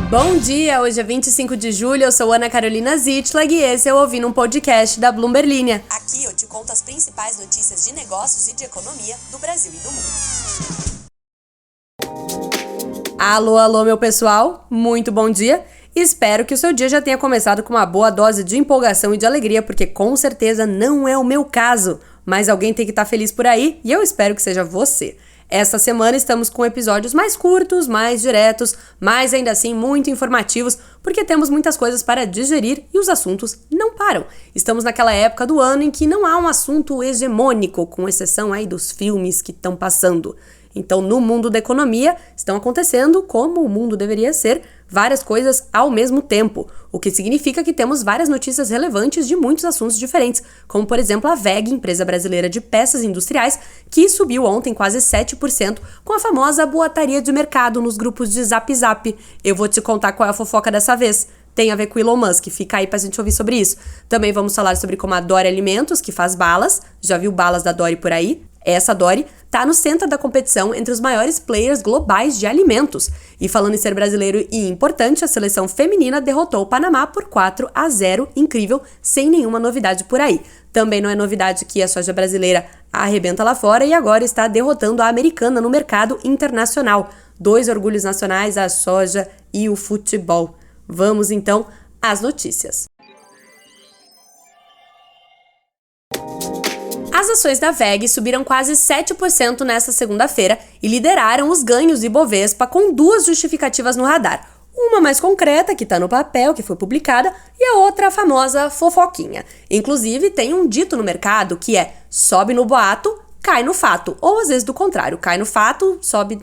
Bom dia, hoje é 25 de julho, eu sou Ana Carolina Zitlag e esse é o Ouvindo um Podcast da Bloomberg Linha. Aqui eu te conto as principais notícias de negócios e de economia do Brasil e do mundo. Alô, meu pessoal, muito bom dia. Espero que o seu dia já tenha começado com uma boa dose de empolgação e de alegria, porque com certeza não é o meu caso, mas alguém tem que estar feliz por aí e eu espero que seja você. Esta semana estamos com episódios mais curtos, mais diretos, mas ainda assim muito informativos, porque temos muitas coisas para digerir e os assuntos não param. Estamos naquela época do ano em que não há um assunto hegemônico, com exceção aí dos filmes que estão passando. Então, no mundo da economia, estão acontecendo, como o mundo deveria ser, várias coisas ao mesmo tempo, o que significa que temos várias notícias relevantes de muitos assuntos diferentes, como, por exemplo, a WEG, empresa brasileira de peças industriais, que subiu ontem quase 7% com a famosa boataria de mercado nos grupos de Zap Zap. Eu vou te contar qual é a fofoca dessa vez. Tem a ver com o Elon Musk, fica aí pra gente ouvir sobre isso. Também vamos falar sobre como a Dori Alimentos, que faz balas, já viu balas da Dori por aí? Essa Dori tá no centro da competição entre os maiores players globais de alimentos. E falando em ser brasileiro e importante, a seleção feminina derrotou o Panamá por 4-0, incrível, sem nenhuma novidade por aí. Também não é novidade que a soja brasileira arrebenta lá fora e agora está derrotando a americana no mercado internacional. 2 orgulhos nacionais, a soja e o futebol. Vamos então às notícias. As ações da WEG subiram quase 7% nesta segunda-feira e lideraram os ganhos de Bovespa com 2 justificativas no radar. Uma mais concreta, que está no papel, que foi publicada, e a outra a famosa fofoquinha. Inclusive, tem um dito no mercado que é sobe no boato, cai no fato. Ou às vezes do contrário, cai no fato, sobe...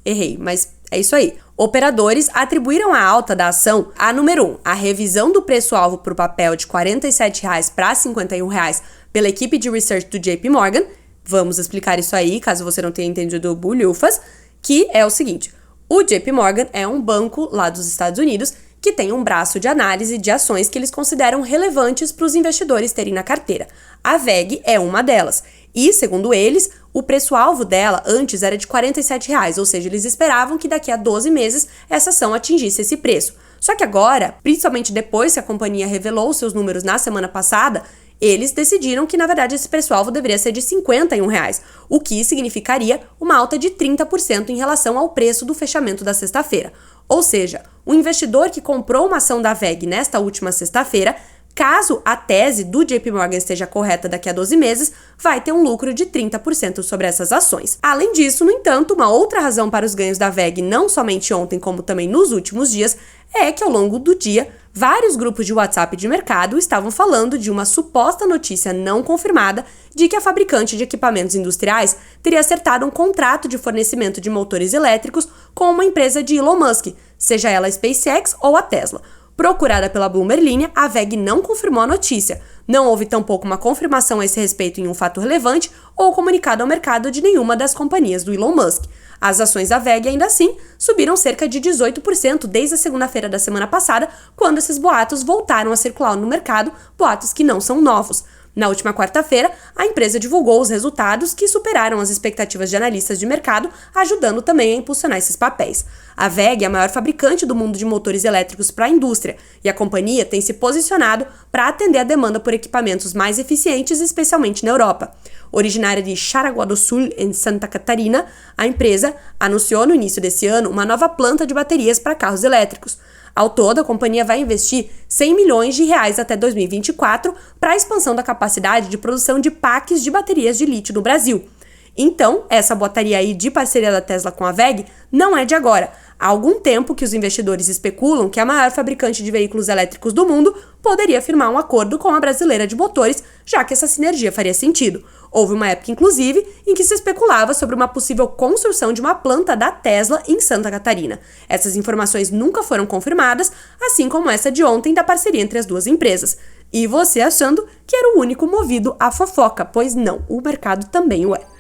Errei, mas é isso aí. Operadores atribuíram a alta da ação a número 1, a revisão do preço-alvo para o papel de R$ 47,00 para R$ 51,00 pela equipe de research do JP Morgan. Vamos explicar isso aí, caso você não tenha entendido bulhufas, que é o seguinte. O JP Morgan é um banco lá dos Estados Unidos que tem um braço de análise de ações que eles consideram relevantes para os investidores terem na carteira. A WEG é uma delas. E, segundo eles, o preço-alvo dela antes era de R$ 47,00, ou seja, eles esperavam que daqui a 12 meses essa ação atingisse esse preço. Só que agora, principalmente depois que a companhia revelou seus números na semana passada, eles decidiram que, na verdade, esse preço-alvo deveria ser de R$ 51,00, o que significaria uma alta de 30% em relação ao preço do fechamento da sexta-feira. Ou seja, o investidor que comprou uma ação da WEG nesta última sexta-feira, caso a tese do JP Morgan esteja correta daqui a 12 meses, vai ter um lucro de 30% sobre essas ações. Além disso, no entanto, uma outra razão para os ganhos da WEG, não somente ontem, como também nos últimos dias, é que ao longo do dia, vários grupos de WhatsApp de mercado estavam falando de uma suposta notícia não confirmada de que a fabricante de equipamentos industriais teria acertado um contrato de fornecimento de motores elétricos com uma empresa de Elon Musk, seja ela a SpaceX ou a Tesla. Procurada pela Bloomberg Linha, a WEG não confirmou a notícia. Não houve tampouco uma confirmação a esse respeito em um fato relevante ou comunicado ao mercado de nenhuma das companhias do Elon Musk. As ações da WEG, ainda assim, subiram cerca de 18% desde a segunda-feira da semana passada, quando esses boatos voltaram a circular no mercado, boatos que não são novos. Na última quarta-feira, a empresa divulgou os resultados que superaram as expectativas de analistas de mercado, ajudando também a impulsionar esses papéis. A WEG é a maior fabricante do mundo de motores elétricos para a indústria, e a companhia tem se posicionado para atender a demanda por equipamentos mais eficientes, especialmente na Europa. Originária de Jaraguá do Sul, em Santa Catarina, a empresa anunciou no início desse ano uma nova planta de baterias para carros elétricos. Ao todo, a companhia vai investir R$100 milhões até 2024 para a expansão da capacidade de produção de packs de baterias de lítio no Brasil. Então, essa boataria aí de parceria da Tesla com a WEG não é de agora. Há algum tempo que os investidores especulam que a maior fabricante de veículos elétricos do mundo poderia firmar um acordo com a brasileira de motores, já que essa sinergia faria sentido. Houve uma época, inclusive, em que se especulava sobre uma possível construção de uma planta da Tesla em Santa Catarina. Essas informações nunca foram confirmadas, assim como essa de ontem da parceria entre as duas empresas. E você achando que era o único movido à fofoca, pois não, o mercado também o é.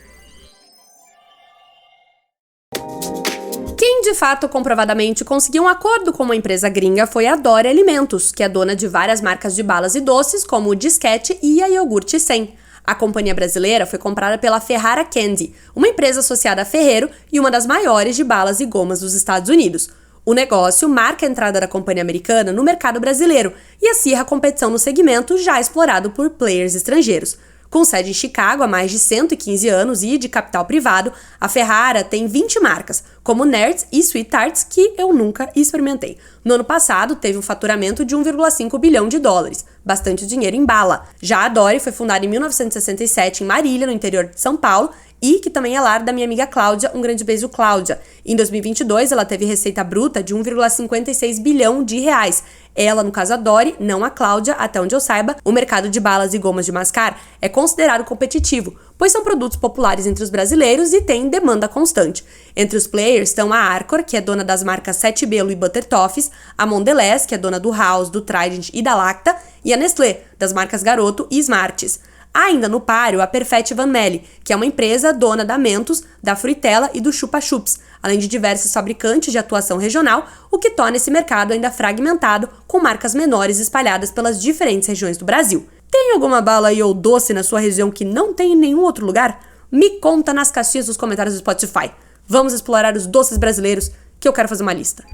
Quem de fato comprovadamente conseguiu um acordo com uma empresa gringa foi a Dori Alimentos, que é dona de várias marcas de balas e doces como o Disquete e a Iogurte 100. A companhia brasileira foi comprada pela Ferrara Candy, uma empresa associada a Ferrero e uma das maiores de balas e gomas dos Estados Unidos. O negócio marca a entrada da companhia americana no mercado brasileiro e acirra a competição no segmento já explorado por players estrangeiros. Com sede em Chicago há mais de 115 anos e de capital privado, a Ferrara tem 20 marcas, como Nerds e Sweet Tarts, que eu nunca experimentei. No ano passado, teve um faturamento de 1,5 bilhão de dólares, bastante dinheiro em bala. Já a Dory foi fundada em 1967 em Marília, no interior de São Paulo, e que também é lar da minha amiga Cláudia, um grande beijo, Cláudia. Em 2022, ela teve receita bruta de 1,56 bilhão de reais. Ela, no caso a Dory, não a Cláudia, até onde eu saiba, o mercado de balas e gomas de mascar é considerado competitivo, pois são produtos populares entre os brasileiros e têm demanda constante. Entre os players estão a Arcor, que é dona das marcas Sete Belo e Butter Toffees, a Mondelez, que é dona do House, do Trident e da Lacta, e a Nestlé, das marcas Garoto e Smarties. Há ainda no páreo a Perfect Van Melle, que é uma empresa dona da Mentos, da Fruitella e do Chupa Chups, além de diversos fabricantes de atuação regional, o que torna esse mercado ainda fragmentado, com marcas menores espalhadas pelas diferentes regiões do Brasil. Tem alguma bala aí ou doce na sua região que não tem em nenhum outro lugar? Me conta nas caixinhas dos comentários do Spotify. Vamos explorar os doces brasileiros, que eu quero fazer uma lista.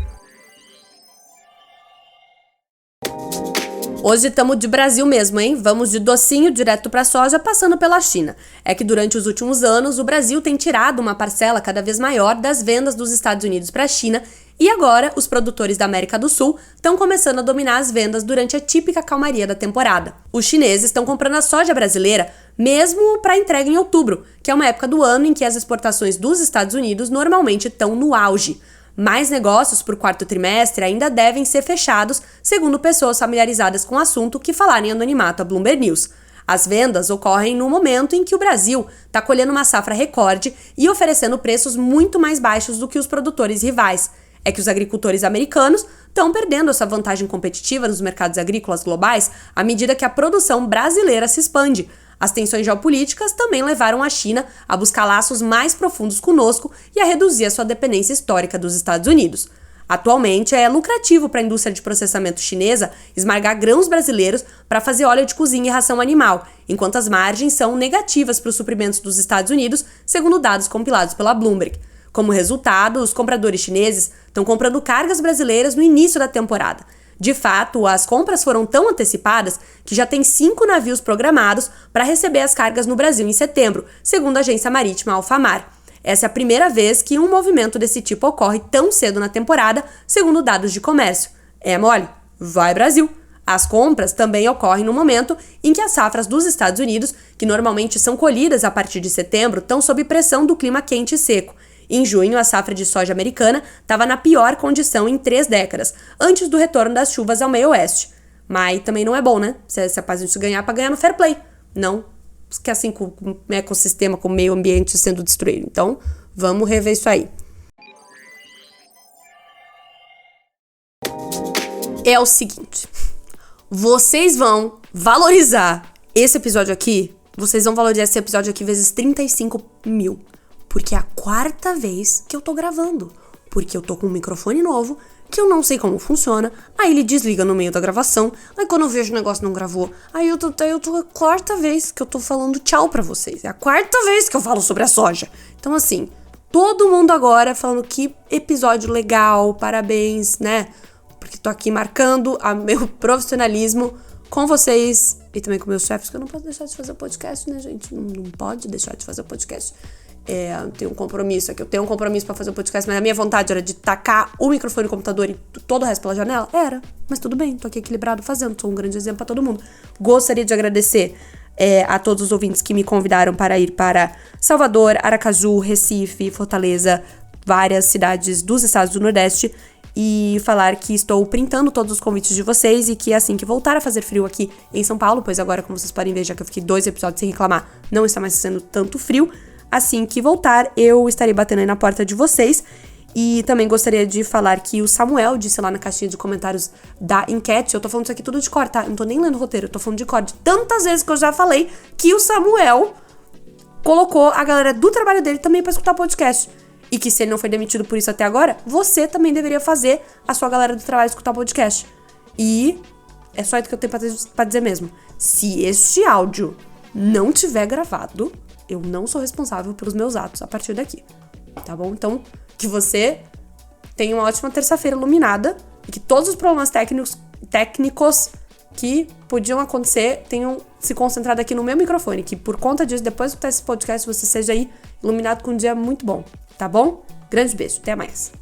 Hoje estamos de Brasil mesmo, hein? Vamos de docinho direto pra soja, passando pela China. É que durante os últimos anos, o Brasil tem tirado uma parcela cada vez maior das vendas dos Estados Unidos para a China e agora os produtores da América do Sul estão começando a dominar as vendas durante a típica calmaria da temporada. Os chineses estão comprando a soja brasileira mesmo para entrega em outubro, que é uma época do ano em que as exportações dos Estados Unidos normalmente estão no auge. Mais negócios por quarto trimestre ainda devem ser fechados, segundo pessoas familiarizadas com o assunto que falaram em anonimato à Bloomberg News. As vendas ocorrem no momento em que o Brasil está colhendo uma safra recorde e oferecendo preços muito mais baixos do que os produtores rivais. É que os agricultores americanos estão perdendo essa vantagem competitiva nos mercados agrícolas globais à medida que a produção brasileira se expande. As tensões geopolíticas também levaram a China a buscar laços mais profundos conosco e a reduzir a sua dependência histórica dos Estados Unidos. Atualmente, é lucrativo para a indústria de processamento chinesa esmagar grãos brasileiros para fazer óleo de cozinha e ração animal, enquanto as margens são negativas para os suprimentos dos Estados Unidos, segundo dados compilados pela Bloomberg. Como resultado, os compradores chineses estão comprando cargas brasileiras no início da temporada. De fato, as compras foram tão antecipadas que já tem 5 navios programados para receber as cargas no Brasil em setembro, segundo a agência marítima Alfamar. Essa é a primeira vez que um movimento desse tipo ocorre tão cedo na temporada, segundo dados de comércio. É mole? Vai Brasil! As compras também ocorrem no momento em que as safras dos Estados Unidos, que normalmente são colhidas a partir de setembro, estão sob pressão do clima quente e seco. Em junho, a safra de soja americana estava na pior condição em 3 décadas, antes do retorno das chuvas ao meio oeste. Mas também não é bom, né? Se é capaz de ganhar para ganhar no fair play. Não, que assim, com o ecossistema, com o meio ambiente sendo destruído. Então, vamos rever isso aí. É o seguinte, vocês vão valorizar esse episódio aqui, vocês vão valorizar esse episódio aqui vezes 35 mil. Porque é a 4ª vez que eu tô gravando. Porque eu tô com um microfone novo, que eu não sei como funciona, aí ele desliga no meio da gravação, aí quando eu vejo o negócio não gravou, aí eu tô a 4ª vez que eu tô falando tchau pra vocês. É a 4ª vez que eu falo sobre a soja. Então assim, todo mundo agora falando que episódio legal, parabéns, né? Porque tô aqui marcando o meu profissionalismo com vocês e também com meus chefes, que eu não posso deixar de fazer o podcast, né, gente? Não pode deixar de fazer o podcast. Eu tenho um compromisso aqui, eu tenho um compromisso pra fazer o podcast, mas a minha vontade era de tacar o microfone no computador e todo o resto pela janela? Era, mas tudo bem, tô aqui equilibrado fazendo, sou um grande exemplo pra todo mundo. Gostaria de agradecer a todos os ouvintes que me convidaram para ir para Salvador, Aracaju, Recife, Fortaleza, várias cidades dos estados do Nordeste, e falar que estou printando todos os convites de vocês e que assim que voltar a fazer frio aqui em São Paulo, pois agora, como vocês podem ver, já que eu fiquei 2 episódios sem reclamar, não está mais sendo tanto frio. Assim que voltar, eu estarei batendo aí na porta de vocês. E também gostaria de falar que o Samuel disse lá na caixinha de comentários da enquete, eu tô falando isso aqui tudo de cor, tá? Eu não tô nem lendo o roteiro, eu tô falando de cor. De tantas vezes que eu já falei que o Samuel colocou a galera do trabalho dele também pra escutar podcast. E que se ele não foi demitido por isso até agora, você também deveria fazer a sua galera do trabalho escutar podcast. E é só isso que eu tenho pra dizer mesmo. Se este áudio não tiver gravado, eu não sou responsável pelos meus atos a partir daqui, tá bom? Então, que você tenha uma ótima terça-feira iluminada e que todos os problemas técnicos que podiam acontecer tenham se concentrado aqui no meu microfone, que por conta disso, depois de escutar esse podcast, você seja aí iluminado com um dia muito bom, tá bom? Grande beijo, até mais.